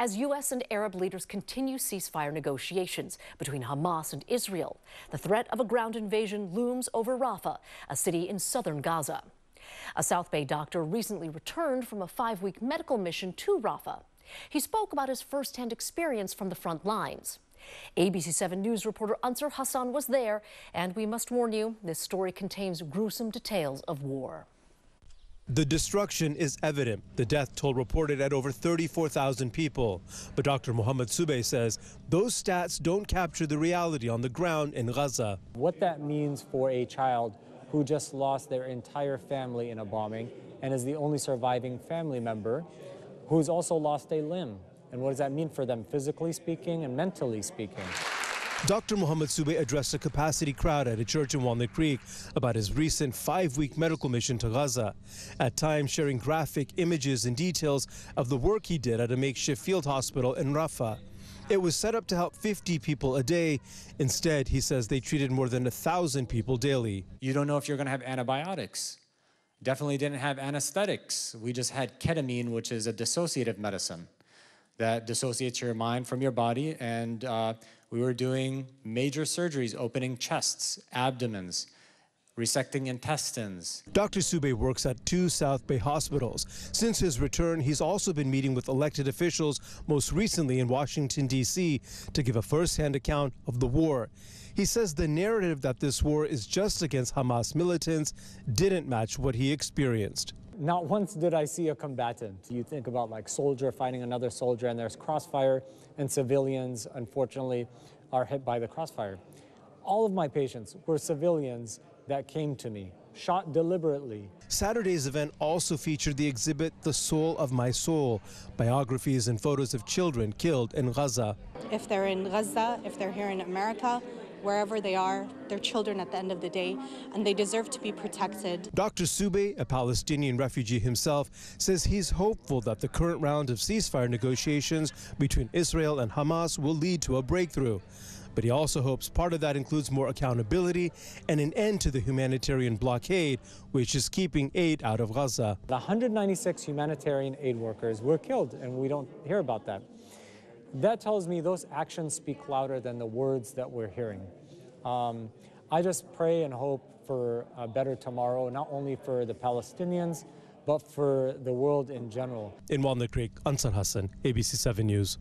as U.S. and Arab leaders continue ceasefire negotiations between Hamas and Israel. The threat of a ground invasion looms over Rafah, a city in southern Gaza. A South Bay doctor recently returned from a 5-week medical mission to Rafah. He spoke about his first-hand experience from the front lines. ABC 7 News reporter Ansar Hassan was there, and we must warn you, this story contains gruesome details of war. The destruction is evident. The death toll reported at over 34,000 people. But Dr. Mohammad Subeh says those stats don't capture the reality on the ground in Gaza. What that means for a child who just lost their entire family in a bombing and is the only surviving family member who's also lost a limb. And what does that mean for them, physically speaking and mentally speaking? Dr. Mohammad Subeh addressed a capacity crowd at a church in Walnut Creek about his recent 5-week medical mission to Gaza, at times sharing graphic images and details of the work he did at a makeshift field hospital in Rafah. It was set up to help 50 people a day. Instead, he says they treated more than 1,000 people daily. You don't know if you're going to have antibiotics. Definitely didn't have anesthetics. We just had ketamine, which is a dissociative medicine that dissociates your mind from your body, and we were doing major surgeries, opening chests, abdomens, resecting intestines. Dr. Subeh works at 2 South Bay hospitals. Since his return, he's also been meeting with elected officials, most recently in Washington, D.C., to give a first-hand account of the war. He says the narrative that this war is just against Hamas militants didn't match what he experienced. Not once did I see a combatant. You think about like soldier fighting another soldier, and there's crossfire, and civilians, unfortunately, are hit by the crossfire. All of my patients were civilians that came to me, shot deliberately. Saturday's event also featured the exhibit The Soul of My Soul, biographies and photos of children killed in Gaza. If they're in Gaza, if they're here in America, wherever they are, they're children at the end of the day, and they deserve to be protected. Dr. Subeh, a Palestinian refugee himself, says he's hopeful that the current round of ceasefire negotiations between Israel and Hamas will lead to a breakthrough. But he also hopes part of that includes more accountability and an end to the humanitarian blockade, which is keeping aid out of Gaza. 196 humanitarian aid workers were killed, and we don't hear about that. That tells me those actions speak louder than the words that we're hearing. I just pray and hope for a better tomorrow, not only for the Palestinians, but for the world in general. In Walnut Creek, Ansar Hassan, ABC 7 News.